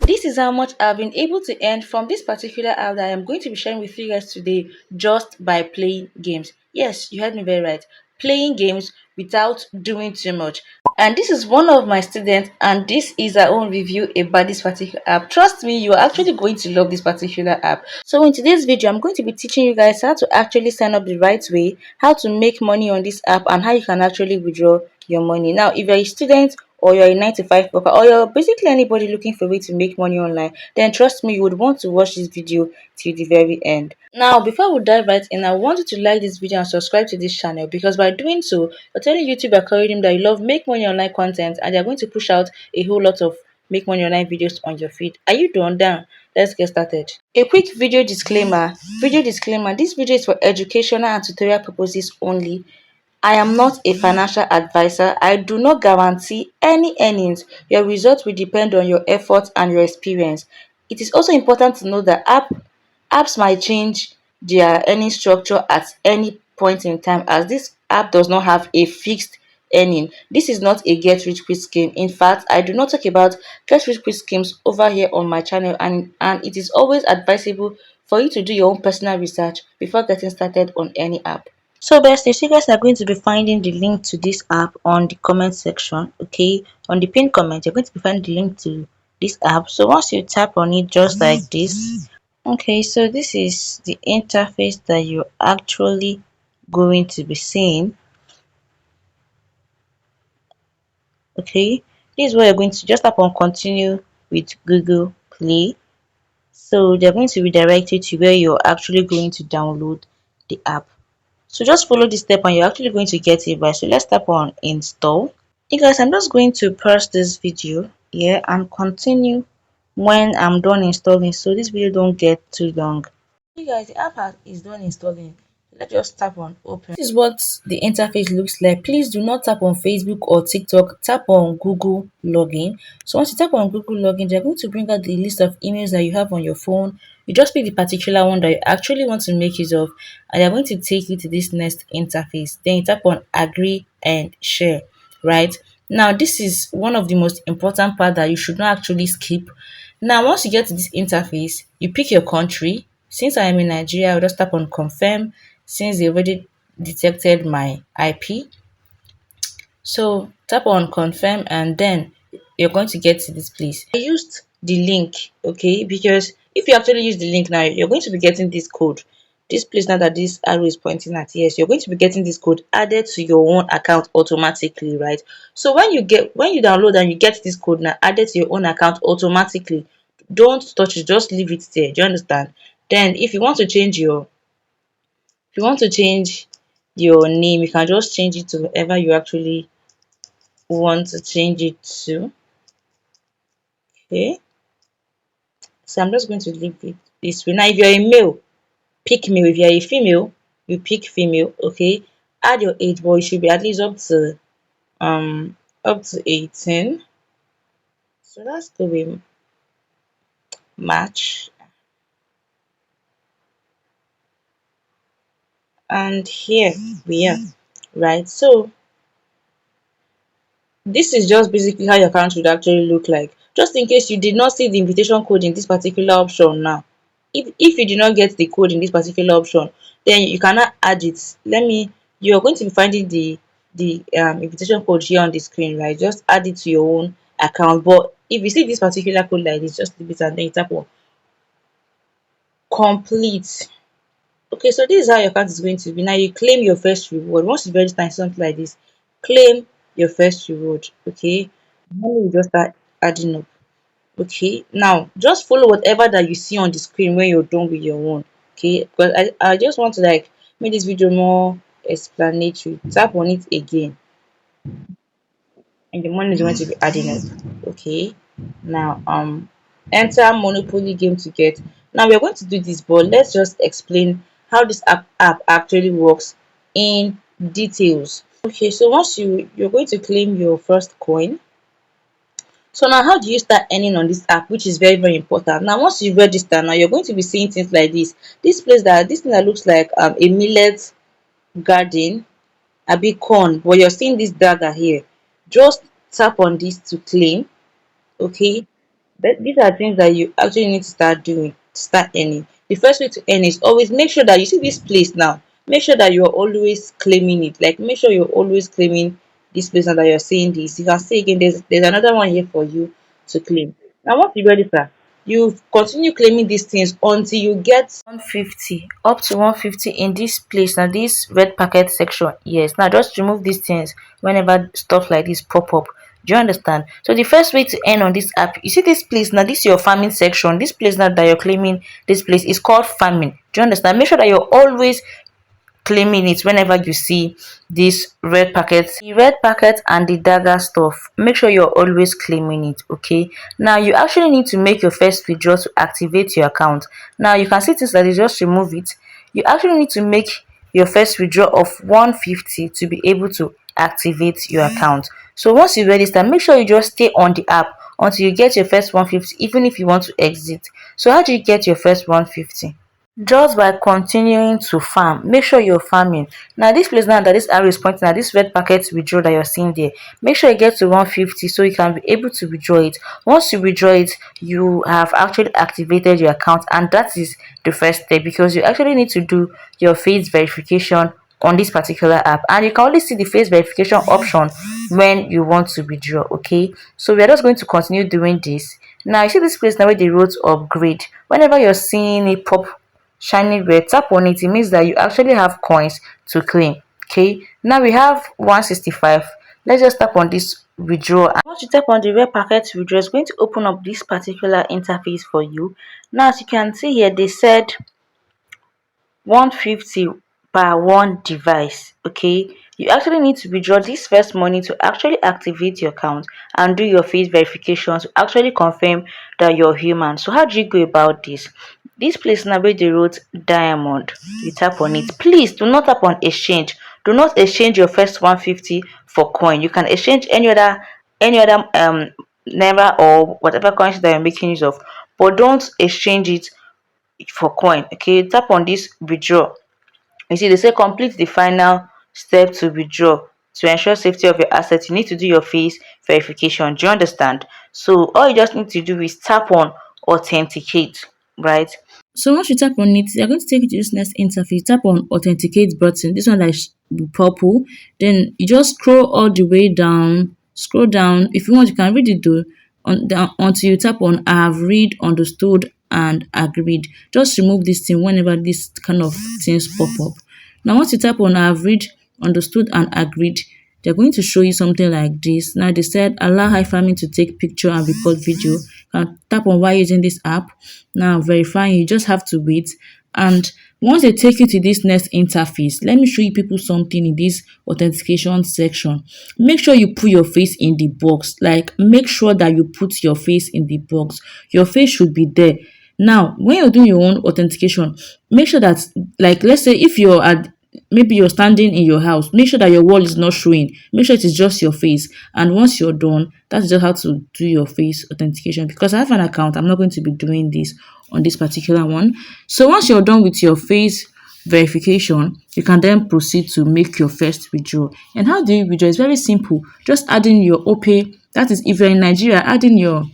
This is how much I've been able to earn from this particular app that I'm going to be sharing with you guys today just by playing games. Yes, you heard me very right. Playing games without doing too much. And this is one of my students, and this is our own review about this particular app. Trust me, you are actually going to love this particular app. So in today's video, I'm going to be teaching you guys how to actually sign up the right way, how to make money on this app, and how you can actually withdraw your money. Now, if you're a student or you're a 9 to 5 worker, or you're basically anybody looking for a way to make money online, then trust me, you would want to watch this video till the very end. Now, before we dive right in, I want you to like this video and subscribe to this channel, because by doing so, you're telling YouTube algorithm that you love make money online content, and they're going to push out a whole lot of make money online videos on your feed. Are you done? Down. Let's get started. A quick video disclaimer. Video disclaimer. This video is for educational and tutorial purposes only. I am not a financial advisor. I do not guarantee any earnings. Your results will depend on your efforts and your experience. It is also important to know that apps might change their earning structure at any point in time, as this app does not have a fixed earning. This is not a get rich quick scheme. In fact, I do not talk about get rich quick schemes over here on my channel, and it is always advisable for you to do your own personal research before getting started on any app. So besties, you guys are going to be finding the link to this app on the comment section. Okay, on the pinned comment, you're going to be finding the link to this app. So once you tap on it just like this, okay, so this is the interface that you're actually going to be seeing. Okay, this is where you're going to just tap on continue with Google Play. So they're going to redirect you to where you're actually going to download the app. So just follow this step and you're actually going to get it right. So let's tap on install. Hey guys, I'm just going to pause this video here and continue when I'm done installing, so this video don't get too long. Hey guys, the is done installing. Let's just tap on open. This is what the interface looks like. Please do not tap on Facebook or TikTok. Tap on Google login. So once you tap on Google login, they're going to bring out the list of emails that you have on your phone. You just pick the particular one that you actually want to make use of, and they're going to take you to this next interface. Then you tap on agree and share. Right now, this is one of the most important part that you should not actually skip. Now, once you get to this interface, you pick your country. Since I am in Nigeria, I'll just tap on confirm, since they already detected my IP. So tap on confirm and then you're going to get to this place. I used the link, okay, because if you actually use the link now, you're going to be getting this code. This place now that this arrow is pointing at, yes, you're going to be getting this code added to your own account automatically, right? So when you download and you get this code now added to your own account automatically, don't touch it, just leave it there. Do you understand? Then if you want to change your name, you can just change it to whatever you actually want to change it to. Okay, so I'm just going to leave it this way. Now if you're a male, pick male. If you're a female, you pick female. Okay, add your age, but it should be at least up to 18. So let's go with match, and here we are, right? So this is just basically how your account would actually look like. Just in case you did not see the invitation code in this particular option now, if you did not get the code in this particular option, then you cannot add it. You're going to be finding the invitation code here on the screen, right? Just add it to your own account. But if you see this particular code like this, just leave it and then you tap on complete. Okay, so this is how your account is going to be. Now you claim your first reward. Once you register something like this, claim your first reward. Okay, money will just start adding up. Okay, now just follow whatever that you see on the screen when you're done with your own. Okay, because I just want to like make this video more explanatory. Tap on it again and the money is going to be adding up. Okay, now enter monopoly game to get. Now we're going to do this, but let's just explain how this app actually works in details. Okay, so once you're going to claim your first coin. So now how do you start earning on this app, which is very very important. Now once you register, now you're going to be seeing things like this thing that looks like a millet garden, a big corn, but you're seeing this dagger here. Just tap on this to claim. Okay, But these are things that you actually need to start doing, start earning. The first way to earn is always make sure that you see this place now. Make sure that you're always claiming it. Like make sure you're always claiming this place and that you're saying this. You can say again, there's another one here for you to claim. Now once you register, you continue claiming these things until you get 150, up to 150 in this place. Now this red packet section, yes. Now just remove these things whenever stuff like this pop up. Do you understand? So the first way to earn on this app, you see this place now, this is your farming section. This place now that you're claiming, this place is called farming. Do you understand? Make sure that you're always claiming it whenever you see these red packets, the red packet and the dagger stuff. Make sure you're always claiming it. Okay, now you actually need to make your first withdrawal to activate your account. Now you can see things like this, just remove it. You actually need to make your first withdrawal of 150 to be able to activate your account. So once you register, make sure you just stay on the app until you get your first 150, even if you want to exit. So how do you get your first 150? Just by continuing to farm. Make sure you're farming. Now this place now that this arrow is pointing at, this red packet withdraw that you're seeing there, make sure you get to 150 so you can be able to withdraw it. Once you withdraw it, you have actually activated your account, and that is the first step, because you actually need to do your face verification on this particular app, and you can only see the face verification option when you want to withdraw. Okay, so we are just going to continue doing this. Now you see this place now where they wrote upgrade. Whenever you're seeing it pop shiny red, tap on it. It means that you actually have coins to claim. Okay, now we have 165. Let's just tap on this withdraw, and once you tap on the red packet withdraw, it's going to open up this particular interface for you. Now as you can see here, they said 150 per one device. Okay, you actually need to withdraw this first money to actually activate your account and do your face verification to actually confirm that you're human. So how do you go about this place now where they wrote diamond, you tap on it. Please do not tap on exchange. Do not exchange your first 150 for coin. You can exchange any other naira or whatever coins that you're making use of, but don't exchange it for coin. Okay, tap on this withdraw. You see they say complete the final step to withdraw. To ensure safety of your assets, you need to do your face verification. Do you understand? So all you just need to do is tap on authenticate, right? So once you tap on it, you're going to take you to this next interface. Tap on authenticate button. This one that is purple. Then you just scroll all the way down. Scroll down. If you want, you can read it though. Down until you tap on I have read, understood, and agreed. Just remove this thing whenever this kind of things pop up. Now once you tap on I have read, understood, and agreed, they're going to show you something like this. Now they said allow HiFami to take picture and record video. You can tap on why using this app. Now verifying, you just have to wait. And once they take you to this next interface, let me show you people something in this authentication section. Make sure you put your face in the box. Like make sure that you put your face in the box. Your face should be there. Now when you're doing your own authentication, make sure that, like, let's say if you're at, maybe you're standing in your house, make sure that your wall is not showing. Make sure it is just your face. And once you're done, that's just how to do your face authentication. Because I have an account, I'm not going to be doing this on this particular one. So once you're done with your face verification, you can then proceed to make your first withdrawal. And how do you withdraw? It's very simple. Just adding your OPay, that is if you're in Nigeria, adding your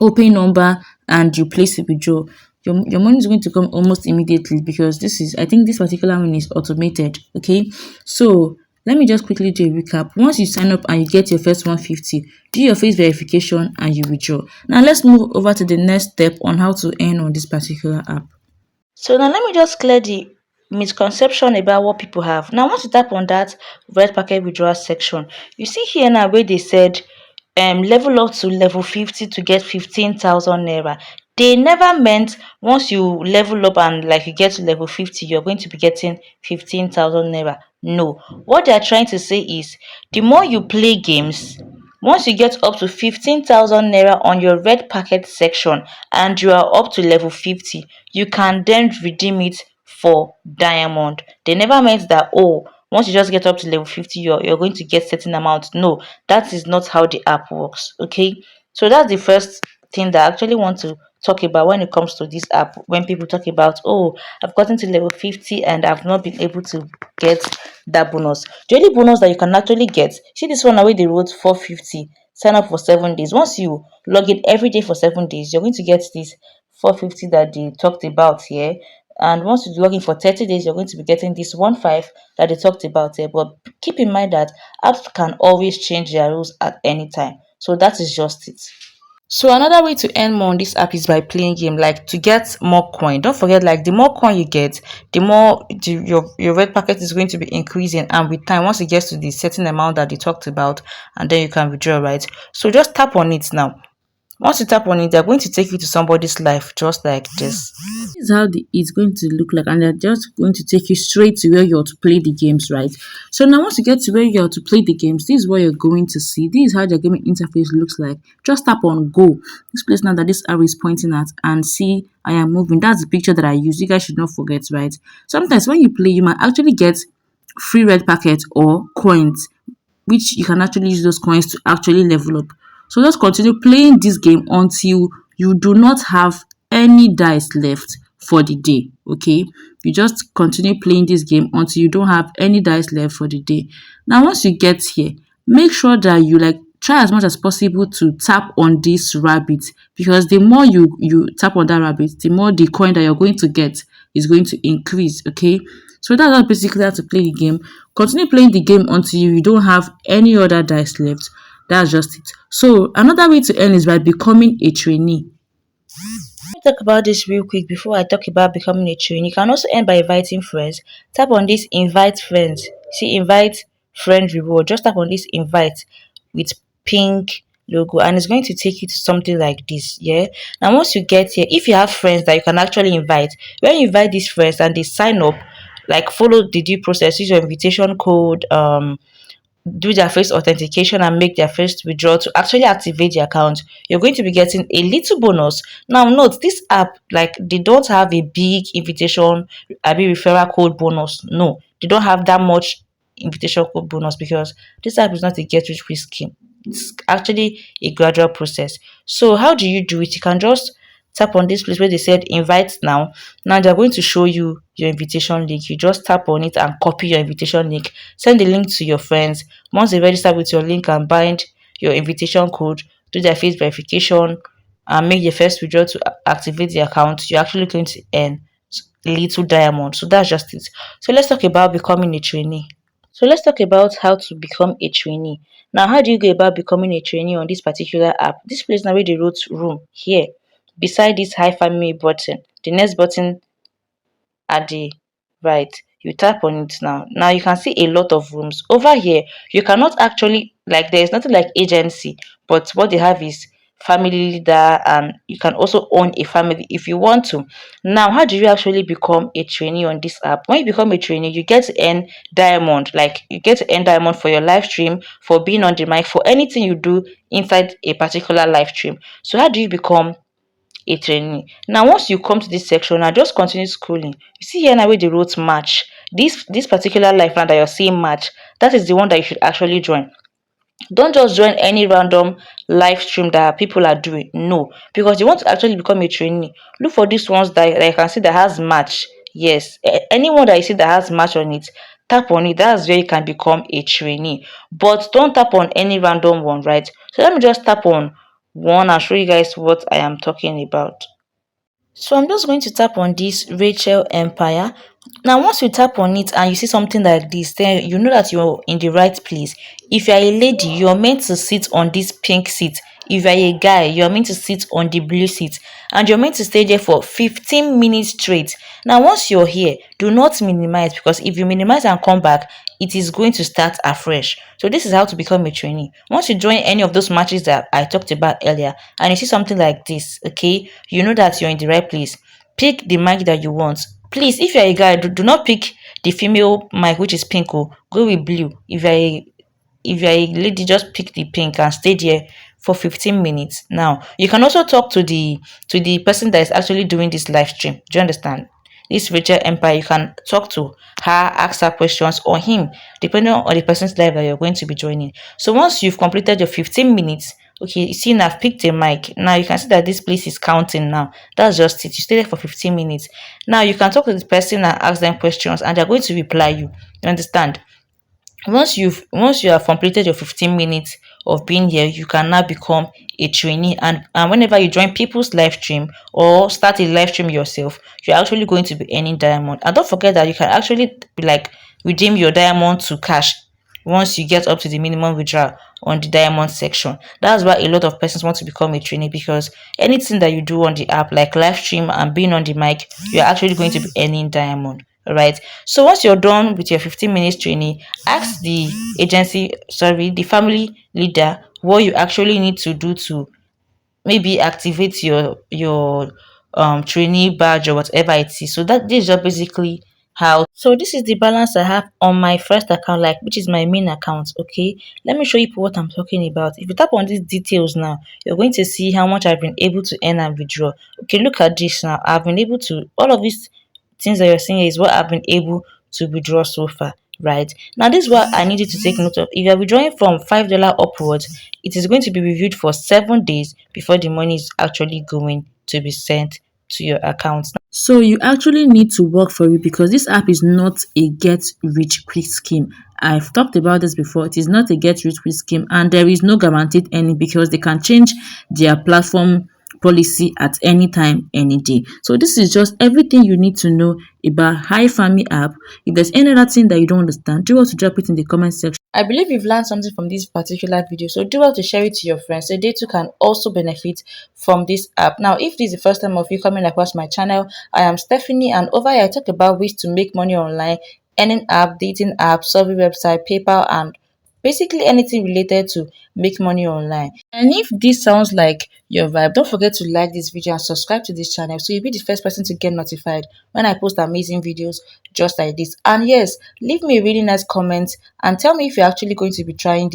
OPay number and you place a withdraw. Your money is going to come almost immediately, because this is, I think this particular one is automated. Okay, so let me just quickly do a recap. Once you sign up and you get your first 150, do your face verification and you withdraw. Now let's move over to the next step on how to earn on this particular app. So now let me just clear the misconception about what people have. Now once you tap on that red packet withdrawal section, you see here now where they said level up to level 50 to get 15,000 naira. They never meant once you level up and like you get to level 50, you're going to be getting 15,000 naira. No, what they're trying to say is the more you play games, once you get up to 15,000 naira on your red packet section and you are up to level 50, you can then redeem it for diamond. They never meant that, oh, once you just get up to level 50, you're going to get certain amount. No, that is not how the app works. Okay, so that's the first thing that I actually want to talk about when it comes to this app. When people talk about, oh, I've gotten to level 50 and I've not been able to get that bonus. The only bonus that you can actually get, see this one away, they wrote 450. sign up for 7 days. Once you log in every day for 7 days, you're going to get this 450 that they talked about here. And once you log in for 30 days, you're going to be getting this 1.5 that they talked about here. But keep in mind that apps can always change their rules at any time. So that is just it. So another way to earn more on this app is by playing game, like to get more coin. Don't forget, like the more coin you get, the more your red packet is going to be increasing, and with time, once it gets to the certain amount that they talked about, and then you can withdraw, right? So just tap on it now. Once you tap on it, they're going to take you to somebody's life just like this. This is how it's going to look like, and they're just going to take you straight to where you're to play the games, right? So now once you get to where you're to play the games, this is what you're going to see. This is how the gaming interface looks like. Just tap on go. This place now that this arrow is pointing at, and see I am moving. That's the picture that I use. You guys should not forget, right? Sometimes when you play, you might actually get free red packets or coins, which you can actually use those coins to actually level up. So just continue playing this game until you do not have any dice left for the day. Okay, you just continue playing this game until you don't have any dice left for the day. Now once you get here, make sure that you like try as much as possible to tap on this rabbit, because the more you tap on that rabbit, the more the coin that you're going to get is going to increase. Okay, so that's basically how to play the game. Continue playing the game until you don't have any other dice left. That's just it. So another way to earn is by becoming a trainee. Let me talk about this real quick before I talk about becoming a trainee. You can also earn by inviting friends. Tap on this invite friends. See invite friend reward. Just tap on this invite with pink logo, and it's going to take you to something like this. Yeah. Now once you get here, if you have friends that you can actually invite, when you invite these friends and they sign up, like follow the due process, use your invitation code, do their first authentication and make their first withdrawal to actually activate the account, you're going to be getting a little bonus. Now note, this app, like they don't have a big invitation, a big referral code bonus. No, they don't have that much invitation code bonus, because this app is not a get rich quick scheme. It's actually a gradual process. So how do you do it? You can just tap on this place where they said invite now. Now they're going to show you your invitation link. You just tap on it and copy your invitation link, send the link to your friends. Once they register with your link and bind your invitation code, do their face verification and make your first withdrawal to activate the account, you're actually going to earn a little diamond. So that's just it. So let's talk about becoming a trainee. So let's talk about how to become a trainee. Now, how do you go about becoming a trainee on this particular app? This place now where they wrote room here, beside this HiFami button. The next button at the right, you tap on it now. Now you can see a lot of rooms over here. You cannot actually, like, there is nothing like agency, but what they have is family leader, and you can also own a family if you want to. Now how do you actually become a trainee on this app? When you become a trainee, you get to earn diamond, like you get to earn diamond for your live stream, for being on the mic, for anything you do inside a particular live stream. So how do you become a trainee? Now once you come to this section, now just continue scrolling. You see here now where they wrote match, this particular life now that you're seeing match, that is the one that you should actually join. Don't just join any random live stream that people are doing. No, because you want to actually become a trainee, look for these ones that you can see that has match. Yes, anyone that you see that has match on it, tap on it. That's where you can become a trainee. But don't tap on any random one, right? So let me just tap on one and show you guys what I am talking about. So I'm just going to tap on this Rachel Empire. Now once you tap on it and you see something like this, then you know that you're in the right place. If you're a lady, you're meant to sit on this pink seat. If you're a guy, you're meant to sit on the blue seat, and you're meant to stay there for 15 minutes straight. Now once you're here, do not minimize, because if you minimize and come back, it is going to start afresh. So this is how to become a trainee. Once you join any of those matches that I talked about earlier, and you see something like this, okay, you know that you're in the right place. Pick the mic that you want. Please, if you're a guy, do not pick the female mic, which is pink. Oh, go with blue. If you're a lady, just pick the pink and stay there for 15 minutes. Now you can also talk to the person that is actually doing this live stream. Do you understand? This Rachel Empire, you can talk to her, ask her questions, or him, depending on the person's live that you're going to be joining. So once you've completed your 15 minutes, okay, you see now I've picked a mic. Now you can see that this place is counting now. That's just it. You stay there for 15 minutes. Now you can talk to the person and ask them questions, and they're going to reply you. You understand? Once you have completed your 15 minutes of being here, you can now become a trainee. And whenever you join people's live stream or start a live stream yourself, you're actually going to be earning diamond. And don't forget that you can actually be like redeem your diamond to cash once you get up to the minimum withdrawal on the diamond section. That's why a lot of persons want to become a trainee, because anything that you do on the app, like live stream and being on the mic, you're actually going to be earning diamond. All right. So once you're done with your 15 minutes training, ask the the family leader what you actually need to do to maybe activate your trainee badge or whatever it is. So that this is just basically how. So this is the balance I have on my first account, like which is my main account. Okay, let me show you what I'm talking about. If you tap on these details now, you're going to see how much I've been able to earn and withdraw. Okay, look at this now. I've been able to, all of these things that you're seeing is what I've been able to withdraw so far. Right now, this is what I need you to take note of. If you're withdrawing from $5 upwards, it is going to be reviewed for 7 days before the money is actually going to be sent to your account. So you actually need to work for it, because this app is not a get rich quick scheme. I've talked about this before. It is not a get rich quick scheme, and there is no guaranteed any, because they can change their platform policy at any time, any day. So this is just everything you need to know about HiFami app. If there's any other thing that you don't understand, do well to drop it in the comment section. I believe you've learned something from this particular video, so do well to share it to your friends so they too can also benefit from this app. Now, if this is the first time of you coming across my channel, I am Stephanie, and over here I talk about ways to make money online, earning app, dating app, survey website, PayPal, and basically anything related to make money online. And if this sounds like your vibe, don't forget to like this video and subscribe to this channel so you'll be the first person to get notified when I post amazing videos just like this. And yes, leave me a really nice comment and tell me if you're actually going to be trying this.